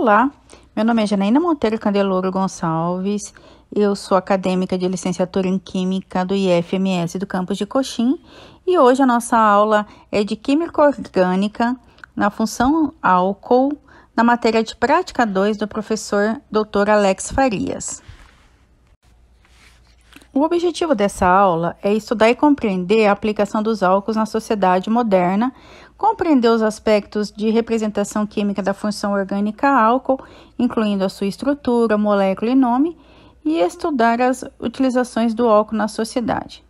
Olá, meu nome é Janaína Monteiro Candeloro Gonçalves, eu sou acadêmica de licenciatura em Química do IFMS do campus de Coxim e hoje a nossa aula é de Química Orgânica na função álcool, na matéria de Prática 2 do professor Dr. Alex Farias. O objetivo dessa aula é estudar e compreender a aplicação dos álcools na sociedade moderna, compreender os aspectos de representação química da função orgânica álcool, incluindo a sua estrutura, molécula e nome, e estudar as utilizações do álcool na sociedade.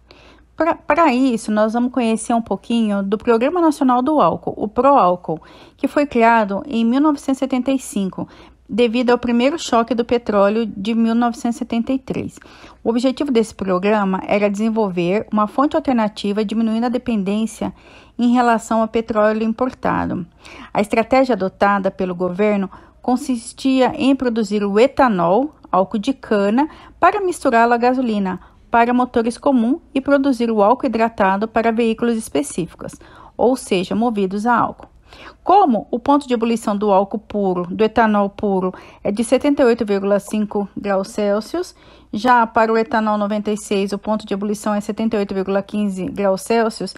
Para isso, nós vamos conhecer um pouquinho do Programa Nacional do Álcool, o PROÁLCOOL, que foi criado em 1975, devido ao primeiro choque do petróleo de 1973. O objetivo desse programa era desenvolver uma fonte alternativa, diminuindo a dependência em relação ao petróleo importado. A estratégia adotada pelo governo consistia em produzir o etanol, álcool de cana, para misturá-lo à gasolina para motores comuns e produzir o álcool hidratado para veículos específicos, ou seja, movidos a álcool. Como o ponto de ebulição do álcool puro, do etanol puro, é de 78,5 graus Celsius, já para o etanol 96, o ponto de ebulição é 78,15 graus Celsius,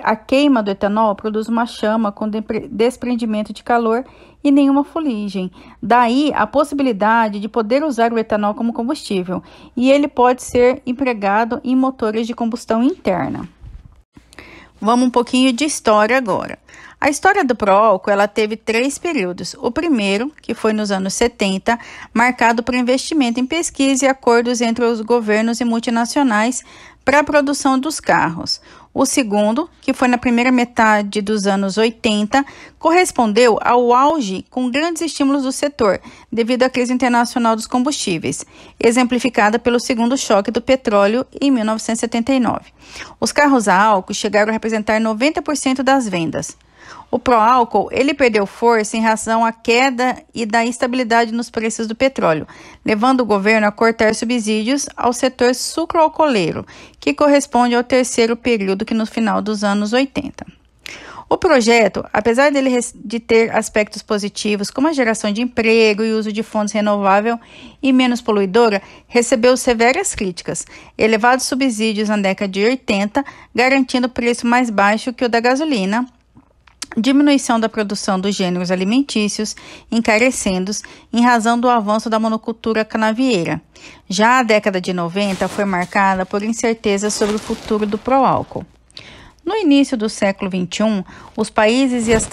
a queima do etanol produz uma chama com desprendimento de calor e nenhuma fuligem. Daí a possibilidade de poder usar o etanol como combustível, e ele pode ser empregado em motores de combustão interna. Vamos um pouquinho de história agora. A história do PROÁLCOOL, ela teve 3 períodos. O primeiro, que foi nos anos 70, marcado por investimento em pesquisa e acordos entre os governos e multinacionais para a produção dos carros. O segundo, que foi na primeira metade dos anos 80, correspondeu ao auge com grandes estímulos do setor, devido à crise internacional dos combustíveis, exemplificada pelo segundo choque do petróleo em 1979. Os carros a álcool chegaram a representar 90% das vendas. O PROÁLCOOL, ele perdeu força em razão à queda e da instabilidade nos preços do petróleo, levando o governo a cortar subsídios ao setor sucroalcooleiro, que corresponde ao terceiro período que no final dos anos 80. O projeto, apesar de ter aspectos positivos, como a geração de emprego e uso de fontes renováveis e menos poluidora, recebeu severas críticas, elevados subsídios na década de 80, garantindo preço mais baixo que o da gasolina, diminuição da produção dos gêneros alimentícios, encarecendo-os em razão do avanço da monocultura canavieira. Já a década de 90 foi marcada por incerteza sobre o futuro do PROÁLCOOL. No início do século XXI, os países e as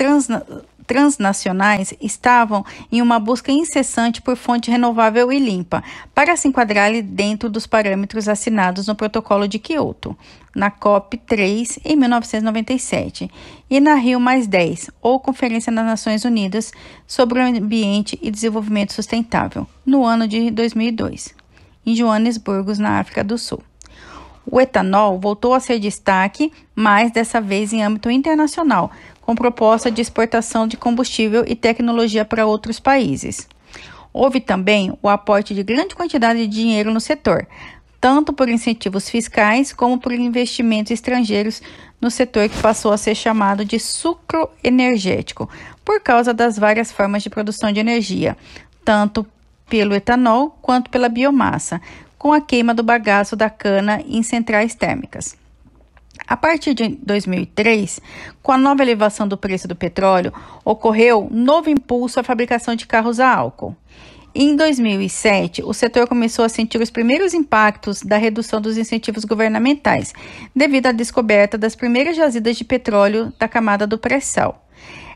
transnacionais estavam em uma busca incessante por fonte renovável e limpa, para se enquadrarem dentro dos parâmetros assinados no Protocolo de Quioto, na COP3 em 1997, e na Rio+10, ou Conferência das Nações Unidas sobre o Ambiente e Desenvolvimento Sustentável, no ano de 2002, em Joanesburgo, na África do Sul. O etanol voltou a ser destaque, mas dessa vez em âmbito internacional, com proposta de exportação de combustível e tecnologia para outros países. Houve também o aporte de grande quantidade de dinheiro no setor, tanto por incentivos fiscais como por investimentos estrangeiros no setor, que passou a ser chamado de sucroenergético, por causa das várias formas de produção de energia, tanto pelo etanol quanto pela biomassa, com a queima do bagaço da cana em centrais térmicas. A partir de 2003, com a nova elevação do preço do petróleo, ocorreu novo impulso à fabricação de carros a álcool. Em 2007, o setor começou a sentir os primeiros impactos da redução dos incentivos governamentais, devido à descoberta das primeiras jazidas de petróleo da camada do pré-sal.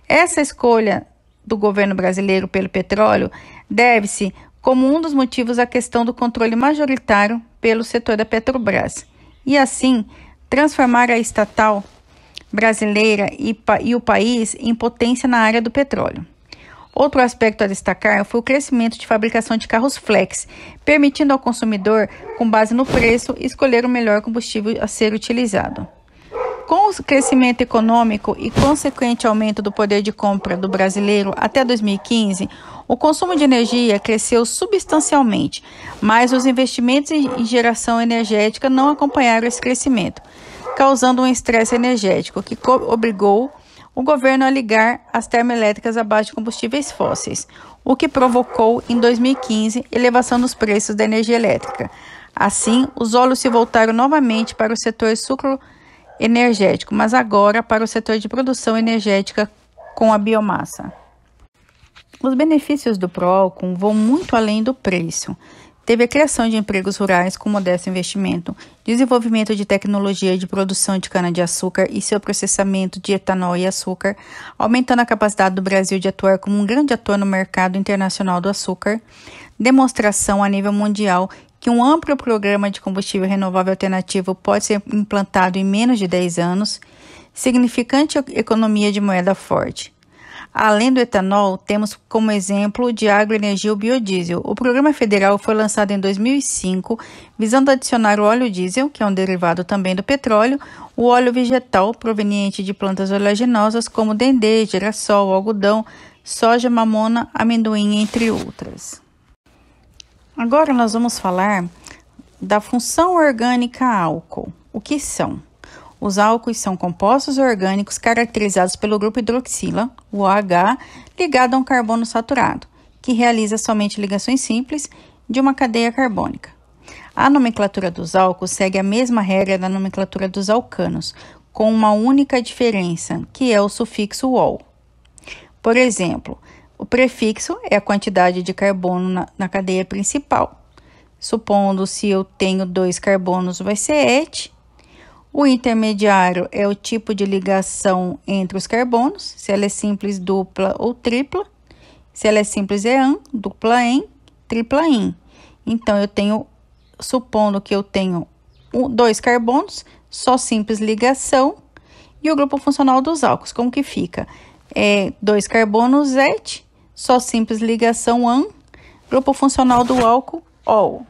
Essa escolha do governo brasileiro pelo petróleo deve-se, como um dos motivos, à questão do controle majoritário pelo setor da Petrobras, e assim transformar a estatal brasileira e o país em potência na área do petróleo. Outro aspecto a destacar foi o crescimento de fabricação de carros flex, permitindo ao consumidor, com base no preço, escolher o melhor combustível a ser utilizado. Com o crescimento econômico e consequente aumento do poder de compra do brasileiro até 2015, o consumo de energia cresceu substancialmente, mas os investimentos em geração energética não acompanharam esse crescimento, causando um estresse energético que obrigou o governo a ligar as termoelétricas à base de combustíveis fósseis, o que provocou, em 2015, elevação nos preços da energia elétrica. Assim, os olhos se voltaram novamente para o setor sucroenergético, mas agora para o setor de produção energética com a biomassa. Os benefícios do pró-álcool vão muito além do preço. Teve a criação de empregos rurais com modesto investimento, desenvolvimento de tecnologia de produção de cana-de-açúcar e seu processamento de etanol e açúcar, aumentando a capacidade do Brasil de atuar como um grande ator no mercado internacional do açúcar, demonstração a nível mundial que um amplo programa de combustível renovável alternativo pode ser implantado em menos de 10 anos, significante economia de moeda forte. Além do etanol, temos como exemplo de agroenergia o biodiesel. O programa federal foi lançado em 2005, visando adicionar o óleo diesel, que é um derivado também do petróleo, o óleo vegetal proveniente de plantas oleaginosas como dendê, girassol, algodão, soja, mamona, amendoim, entre outras. Agora nós vamos falar da função orgânica álcool. O que são? Os álcoois são compostos orgânicos caracterizados pelo grupo hidroxila, o OH, ligado a um carbono saturado, que realiza somente ligações simples de uma cadeia carbônica. A nomenclatura dos álcools segue a mesma regra da nomenclatura dos alcanos, com uma única diferença, que é o sufixo -ol. Por exemplo, o prefixo é a quantidade de carbono na cadeia principal. Supondo se eu tenho 2 carbonos, vai ser et. O intermediário é o tipo de ligação entre os carbonos, se ela é simples, dupla ou tripla. Se ela é simples, é an, dupla en, tripla in. Então, supondo que eu tenho 2 carbonos, só simples ligação, e o grupo funcional dos álcools, como que fica? 2 carbonos, et, só simples ligação, an, grupo funcional do álcool, ol.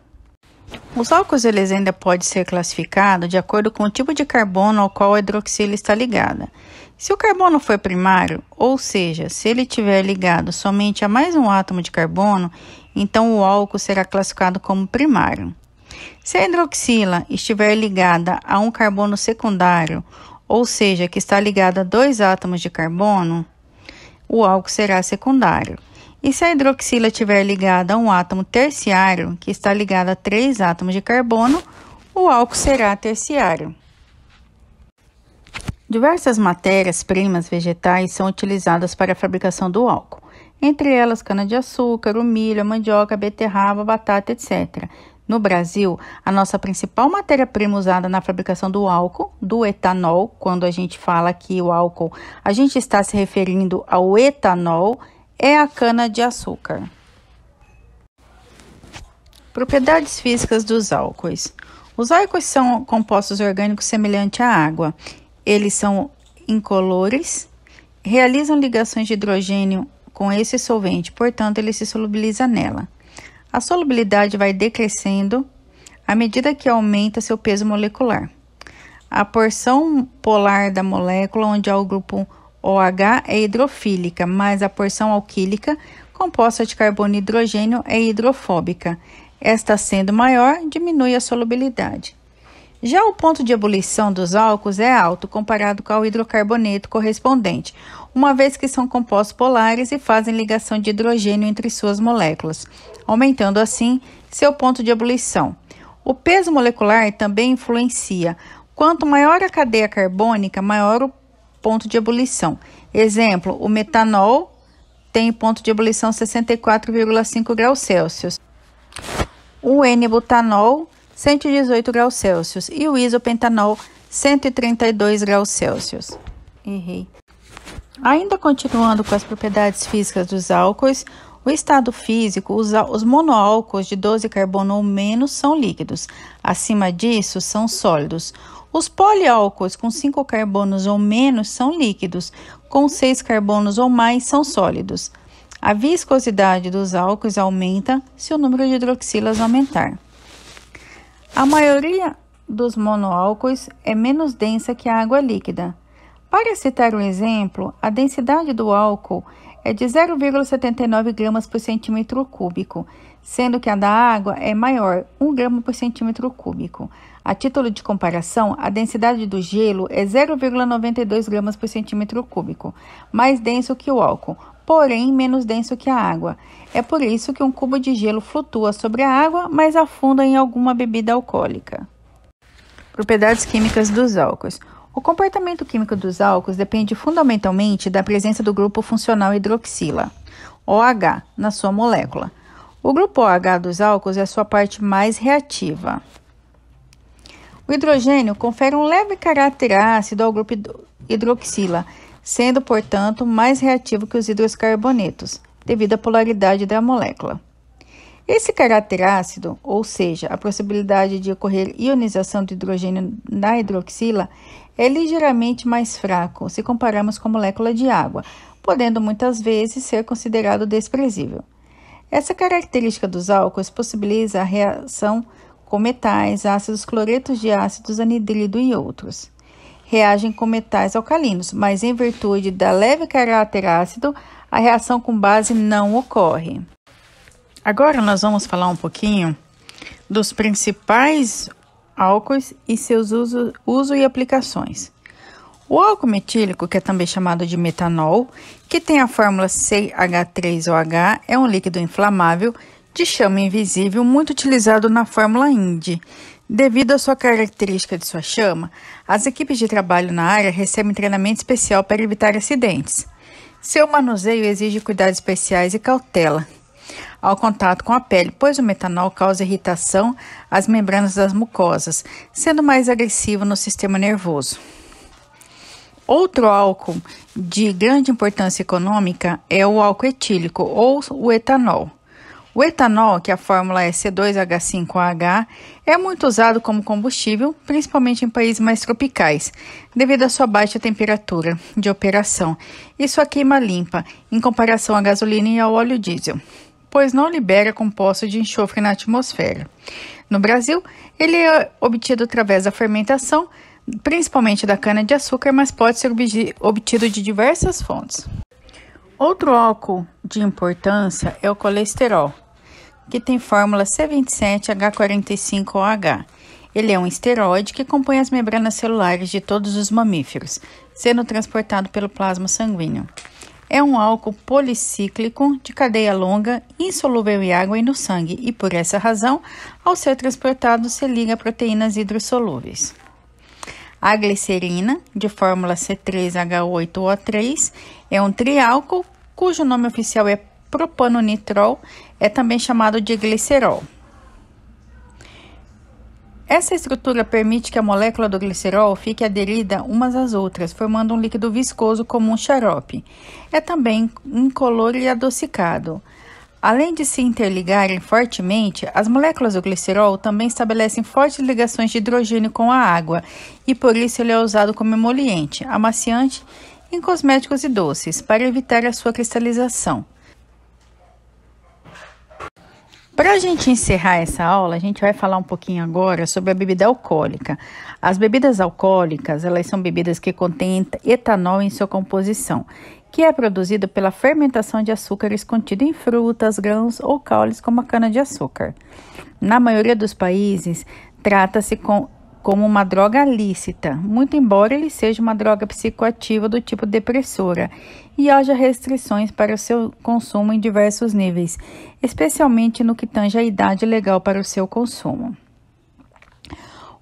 Os álcools eles ainda podem ser classificados de acordo com o tipo de carbono ao qual a hidroxila está ligada. Se o carbono for primário, ou seja, se ele estiver ligado somente a mais um átomo de carbono, então o álcool será classificado como primário. Se a hidroxila estiver ligada a um carbono secundário, ou seja, que está ligado a 2 átomos de carbono, o álcool será secundário. E se a hidroxila estiver ligada a um átomo terciário, que está ligado a 3 átomos de carbono, o álcool será terciário. Diversas matérias-primas vegetais são utilizadas para a fabricação do álcool, entre elas cana-de-açúcar, o milho, a mandioca, a beterraba, a batata, etc. No Brasil, a nossa principal matéria-prima usada na fabricação do álcool, do etanol, quando a gente fala aqui o álcool, a gente está se referindo ao etanol, é a cana-de-açúcar. Propriedades físicas dos álcoois. Os álcoois são compostos orgânicos semelhantes à água. Eles são incolores, realizam ligações de hidrogênio com esse solvente, portanto, ele se solubiliza nela. A solubilidade vai decrescendo à medida que aumenta seu peso molecular. A porção polar da molécula, onde há o grupo OH, é hidrofílica, mas a porção alquílica, composta de carbono e hidrogênio, é hidrofóbica. Esta sendo maior, diminui a solubilidade. Já o ponto de ebulição dos álcools é alto comparado com o hidrocarboneto correspondente, uma vez que são compostos polares e fazem ligação de hidrogênio entre suas moléculas, aumentando assim seu ponto de ebulição. O peso molecular também influencia. Quanto maior a cadeia carbônica, maior o ponto de ebulição. Exemplo, o metanol tem ponto de ebulição 64,5 graus Celsius. O N-butanol, 118 graus Celsius. E o isopentanol, 132 graus Celsius. Errei. Ainda continuando com as propriedades físicas dos álcoois, o estado físico, os monoálcools de 12 carbono ou menos são líquidos. Acima disso, são sólidos. Os poliálcools com 5 carbonos ou menos são líquidos, com 6 carbonos ou mais são sólidos. A viscosidade dos álcools aumenta se o número de hidroxilas aumentar. A maioria dos monoálcools é menos densa que a água líquida. Para citar um exemplo, a densidade do álcool é de 0,79 gramas por centímetro cúbico, sendo que a da água é maior, 1 grama por centímetro cúbico. A título de comparação, a densidade do gelo é 0,92 gramas por centímetro cúbico, mais denso que o álcool, porém menos denso que a água. É por isso que um cubo de gelo flutua sobre a água, mas afunda em alguma bebida alcoólica. Propriedades químicas dos álcools. O comportamento químico dos álcools depende fundamentalmente da presença do grupo funcional hidroxila, OH, na sua molécula. O grupo OH dos álcools é a sua parte mais reativa. O hidrogênio confere um leve caráter ácido ao grupo hidroxila, sendo, portanto, mais reativo que os hidrocarbonetos, devido à polaridade da molécula. Esse caráter ácido, ou seja, a possibilidade de ocorrer ionização do hidrogênio na hidroxila, é ligeiramente mais fraco se compararmos com a molécula de água, podendo muitas vezes ser considerado desprezível. Essa característica dos álcools possibilita a reação com metais, ácidos cloretos de ácidos anidrido e outros. Reagem com metais alcalinos, mas em virtude da leve caráter ácido, a reação com base não ocorre. Agora nós vamos falar um pouquinho dos principais álcools e seus uso e aplicações. O álcool metílico, que é também chamado de metanol, que tem a fórmula CH3OH, é um líquido inflamável de chama invisível muito utilizado na fórmula Indy. Devido à sua característica de sua chama, as equipes de trabalho na área recebem treinamento especial para evitar acidentes. Seu manuseio exige cuidados especiais e cautela ao contato com a pele, pois o metanol causa irritação às membranas das mucosas, sendo mais agressivo no sistema nervoso. Outro álcool de grande importância econômica é o álcool etílico ou o etanol. O etanol, que a fórmula é C2H5OH, é muito usado como combustível, principalmente em países mais tropicais, devido à sua baixa temperatura de operação e sua queima limpa, em comparação à gasolina e ao óleo diesel, pois não libera compostos de enxofre na atmosfera. No Brasil, ele é obtido através da fermentação, principalmente da cana-de-açúcar, mas pode ser obtido de diversas fontes. Outro álcool de importância é o colesterol, que tem fórmula C27H45OH. Ele é um esteroide que compõe as membranas celulares de todos os mamíferos, sendo transportado pelo plasma sanguíneo. É um álcool policíclico de cadeia longa, insolúvel em água e no sangue, e por essa razão, ao ser transportado, se liga a proteínas hidrossolúveis. A glicerina, de fórmula C3H8O3, é um triálcool, cujo nome oficial é propanonitrol, é também chamado de glicerol. Essa estrutura permite que a molécula do glicerol fique aderida umas às outras, formando um líquido viscoso como um xarope. É também incolor e adocicado. Além de se interligarem fortemente, as moléculas do glicerol também estabelecem fortes ligações de hidrogênio com a água, e por isso ele é usado como emoliente, amaciante em cosméticos e doces, para evitar a sua cristalização. Para a gente encerrar essa aula, a gente vai falar um pouquinho agora sobre a bebida alcoólica. As bebidas alcoólicas, elas são bebidas que contêm etanol em sua composição, que é produzido pela fermentação de açúcares contido em frutas, grãos ou caules como a cana-de-açúcar. Na maioria dos países, trata-se como uma droga lícita, muito embora ele seja uma droga psicoativa do tipo depressora, e haja restrições para o seu consumo em diversos níveis, especialmente no que tange a idade legal para o seu consumo.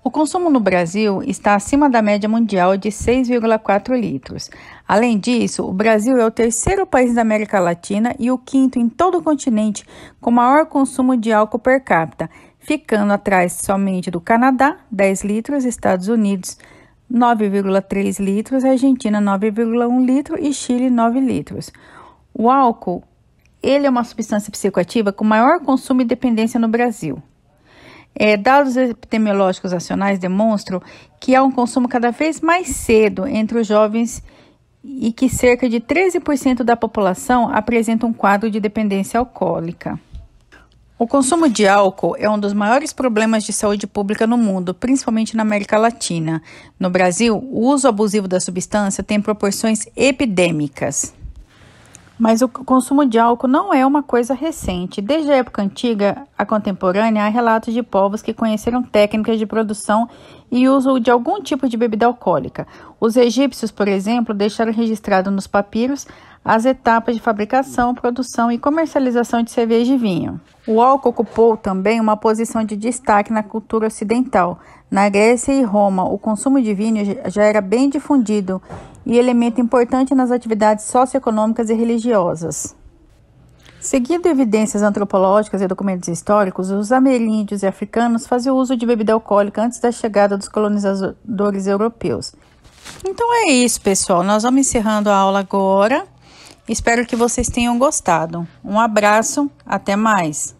O consumo no Brasil está acima da média mundial de 6,4 litros. Além disso, o Brasil é o terceiro país da América Latina e o quinto em todo o continente com maior consumo de álcool per capita, ficando atrás somente do Canadá, 10 litros, Estados Unidos, 9,3 litros, Argentina, 9,1 litro e Chile, 9 litros. O álcool, ele é uma substância psicoativa com maior consumo e dependência no Brasil. Dados epidemiológicos nacionais demonstram que há um consumo cada vez mais cedo entre os jovens e que cerca de 13% da população apresenta um quadro de dependência alcoólica. O consumo de álcool é um dos maiores problemas de saúde pública no mundo, principalmente na América Latina. No Brasil, o uso abusivo da substância tem proporções epidêmicas. Mas o consumo de álcool não é uma coisa recente. Desde a época antiga à contemporânea, há relatos de povos que conheceram técnicas de produção e uso de algum tipo de bebida alcoólica. Os egípcios, por exemplo, deixaram registrado nos papiros as etapas de fabricação, produção e comercialização de cerveja e vinho. O álcool ocupou também uma posição de destaque na cultura ocidental. Na Grécia e Roma, o consumo de vinho já era bem difundido e elemento importante nas atividades socioeconômicas e religiosas. Seguindo evidências antropológicas e documentos históricos, os ameríndios e africanos faziam uso de bebida alcoólica antes da chegada dos colonizadores europeus. Então é isso, pessoal. Nós vamos encerrando a aula agora. Espero que vocês tenham gostado. Um abraço, até mais!